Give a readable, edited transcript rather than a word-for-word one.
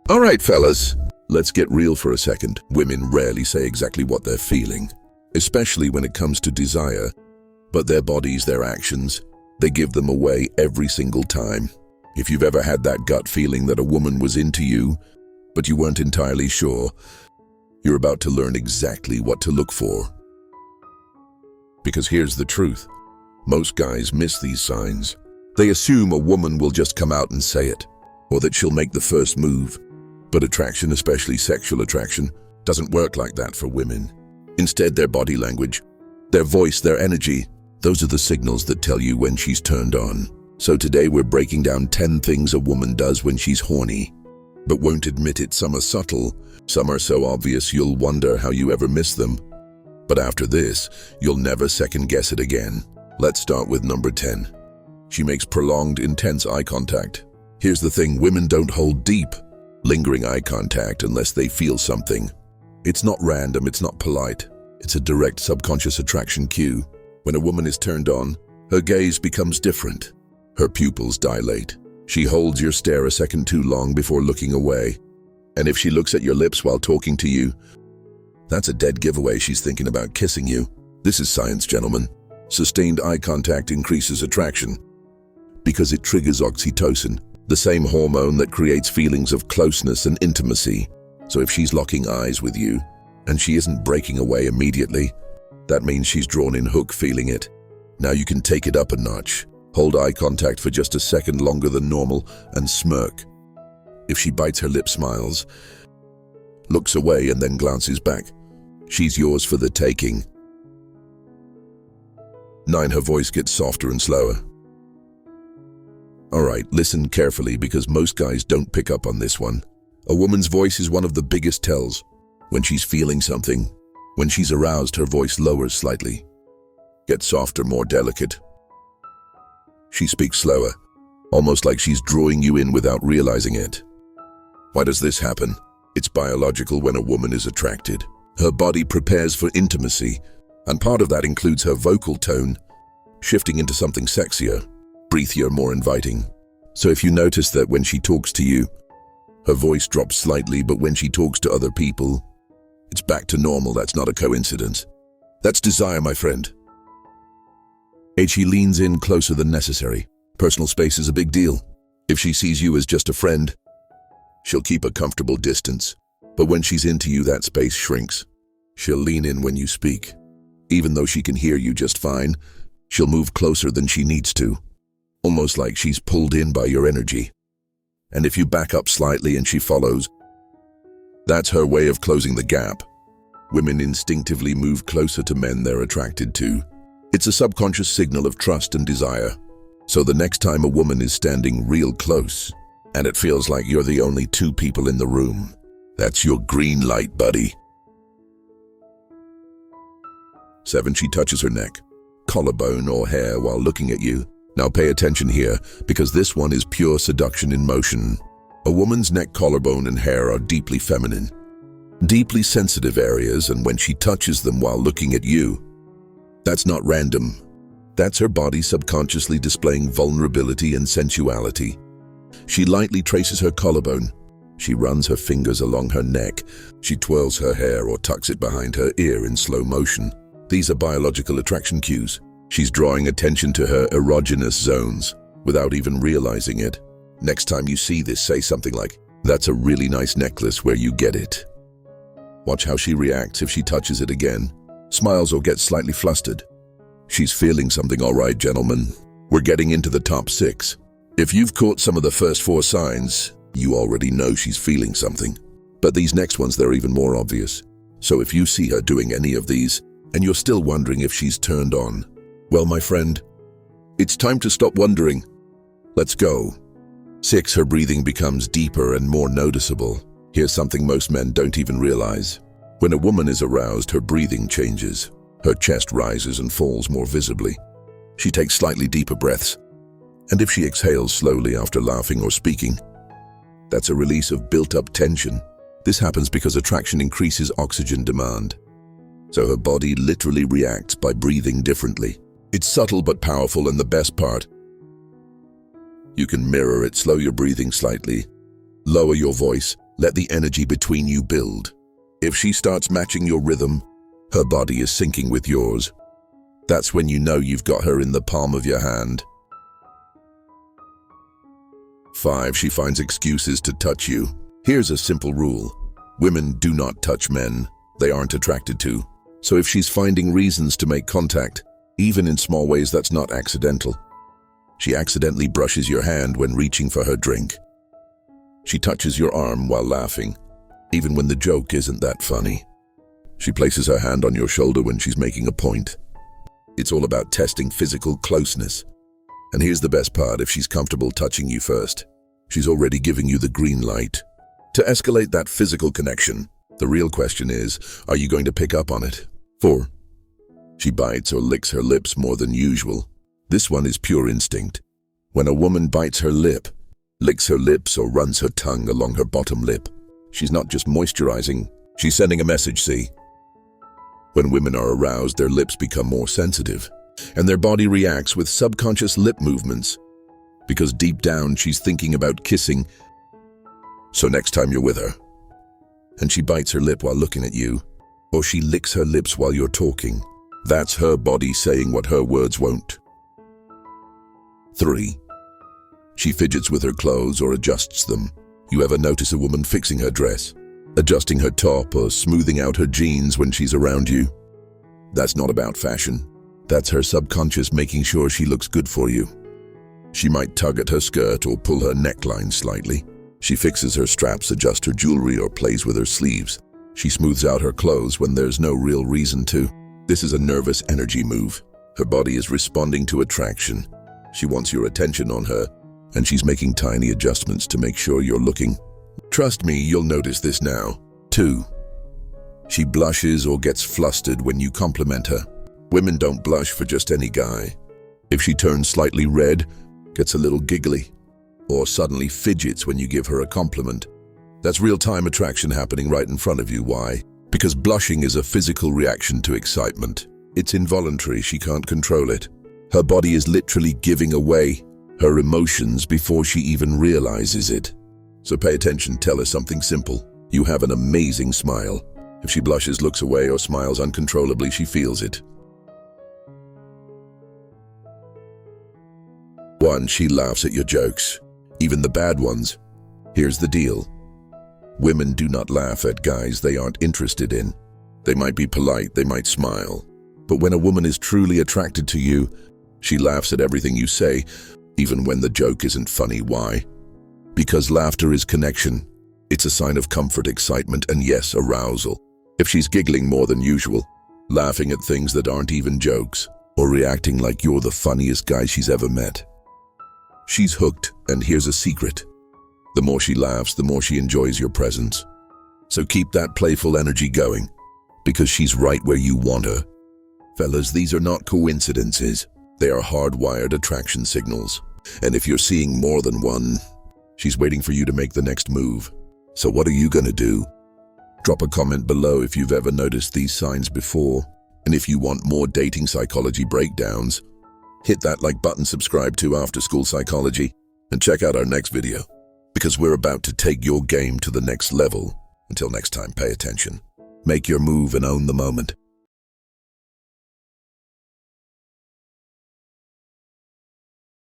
Alright, fellas, let's get real for a second. Women rarely say exactly what they're feeling, especially when it comes to desire, but their bodies, their actions, they give them away every single time. If you've ever had that gut feeling that a woman was into you, but you weren't entirely sure, you're about to learn exactly what to look for. Because here's the truth. Most guys miss these signs. They assume a woman will just come out and say it, or that she'll make the first move. But attraction, especially sexual attraction, doesn't work like that for women. Instead, their body language, their voice, their energy, those are the signals that tell you when she's turned on. So today we're breaking down 10 things a woman does when she's horny, but won't admit it. Some are subtle, some are so obvious you'll wonder how you ever miss them. But after this, you'll never second guess it again. Let's start with number 10. She makes prolonged, intense eye contact. Here's the thing, women don't hold deep, lingering eye contact unless they feel something. It's not random, it's not polite. It's a direct subconscious attraction cue. When a woman is turned on, her gaze becomes different. Her pupils dilate. She holds your stare a second too long before looking away. And if she looks at your lips while talking to you, that's a dead giveaway she's thinking about kissing you. This is science, gentlemen. Sustained eye contact increases attraction because it triggers oxytocin, the same hormone that creates feelings of closeness and intimacy. So if she's locking eyes with you and she isn't breaking away immediately, that means she's drawn in hook, feeling it. Now you can take it up a notch. Hold eye contact for just a second longer than normal and smirk. If she bites her lip, smiles, looks away and then glances back, she's yours for the taking. 9. Her voice gets softer and slower. Alright, listen carefully because most guys don't pick up on this one. A woman's voice is one of the biggest tells. When she's feeling something, when she's aroused, her voice lowers slightly, gets softer, more delicate. She speaks slower, almost like she's drawing you in without realizing it. Why does this happen? It's biological. When a woman is attracted, her body prepares for intimacy, and part of that includes her vocal tone, shifting into something sexier, breathier, more inviting. So if you notice that when she talks to you, her voice drops slightly, but when she talks to other people, it's back to normal, that's not a coincidence. That's desire, my friend. 8. She leans in closer than necessary. Personal space is a big deal. If she sees you as just a friend, she'll keep a comfortable distance. But when she's into you, that space shrinks. She'll lean in when you speak. Even though she can hear you just fine, she'll move closer than she needs to, almost like she's pulled in by your energy. And if you back up slightly and she follows, that's her way of closing the gap. Women instinctively move closer to men they're attracted to. It's a subconscious signal of trust and desire. So the next time a woman is standing real close, and it feels like you're the only two people in the room, that's your green light, buddy. 7. She touches her neck, collarbone, or hair while looking at you. Now pay attention here, because this one is pure seduction in motion. A woman's neck, collarbone, and hair are deeply feminine, deeply sensitive areas, and when she touches them while looking at you, that's not random. That's her body subconsciously displaying vulnerability and sensuality. She lightly traces her collarbone. She runs her fingers along her neck. She twirls her hair or tucks it behind her ear in slow motion. These are biological attraction cues. She's drawing attention to her erogenous zones without even realizing it. Next time you see this, say something like, "That's a really nice necklace, where you get it." Watch how she reacts if she touches it again, smiles, or gets slightly flustered. She's feeling something. All right, gentlemen, we're getting into the top 6. If you've caught some of the first 4 signs, you already know she's feeling something. But these next ones, they're even more obvious. So if you see her doing any of these, and you're still wondering if she's turned on, well, my friend, it's time to stop wondering. Let's go. 6. Her breathing becomes deeper and more noticeable. Here's something most men don't even realize. When a woman is aroused, her breathing changes. Her chest rises and falls more visibly. She takes slightly deeper breaths. And if she exhales slowly after laughing or speaking, that's a release of built-up tension. This happens because attraction increases oxygen demand. So her body literally reacts by breathing differently. It's subtle but powerful, and the best part, you can mirror it. Slow your breathing slightly, lower your voice, Let the energy between you build. If she starts matching your rhythm, her body is syncing with yours. That's when you know you've got her in the palm of your hand. 5. She finds excuses to touch you. Here's a simple rule. Women do not touch men they aren't attracted to. So if she's finding reasons to make contact, even in small ways, that's not accidental. She accidentally brushes your hand when reaching for her drink. She touches your arm while laughing, even when the joke isn't that funny. She places her hand on your shoulder when she's making a point. It's all about testing physical closeness. And here's the best part: if she's comfortable touching you first, she's already giving you the green light. To escalate that physical connection, the real question is, are you going to pick up on it? 4. She bites or licks her lips more than usual. This one is pure instinct. When a woman bites her lip, licks her lips, or runs her tongue along her bottom lip, she's not just moisturizing, she's sending a message, see? When women are aroused, their lips become more sensitive, and their body reacts with subconscious lip movements, because deep down she's thinking about kissing. So next time you're with her, and she bites her lip while looking at you, or she licks her lips while you're talking, that's her body saying what her words won't. 3. She fidgets with her clothes or adjusts them. You ever notice a woman fixing her dress, adjusting her top, or smoothing out her jeans when she's around you? That's not about fashion. That's her subconscious making sure she looks good for you. She might tug at her skirt or pull her neckline slightly. She fixes her straps, adjusts her jewelry, or plays with her sleeves. She smooths out her clothes when there's no real reason to. This is a nervous energy move. Her body is responding to attraction. She wants your attention on her, and she's making tiny adjustments to make sure you're looking. Trust me, you'll notice this now. 2. She blushes or gets flustered when you compliment her. Women don't blush for just any guy. If she turns slightly red, gets a little giggly, or suddenly fidgets when you give her a compliment, that's real-time attraction happening right in front of you. Why? Because blushing is a physical reaction to excitement. It's involuntary, she can't control it. Her body is literally giving away her emotions before she even realizes it. So pay attention, tell her something simple. You have an amazing smile. If she blushes, looks away, or smiles uncontrollably, she feels it. 1. She laughs at your jokes, even the bad ones. Here's the deal. Women do not laugh at guys they aren't interested in. They might be polite, they might smile. But when a woman is truly attracted to you, she laughs at everything you say, even when the joke isn't funny. Why? Because laughter is connection. It's a sign of comfort, excitement, and yes, arousal. If she's giggling more than usual, laughing at things that aren't even jokes, or reacting like you're the funniest guy she's ever met, she's hooked. And here's a secret. The more she laughs, the more she enjoys your presence. So keep that playful energy going, because she's right where you want her. Fellas, these are not coincidences. They are hardwired attraction signals. And if you're seeing more than one, she's waiting for you to make the next move. So what are you gonna do? Drop a comment below if you've ever noticed these signs before. And if you want more dating psychology breakdowns, hit that like button, subscribe to After School Psychology, and check out our next video, because we're about to take your game to the next level. Until next time, pay attention, make your move, and own the moment.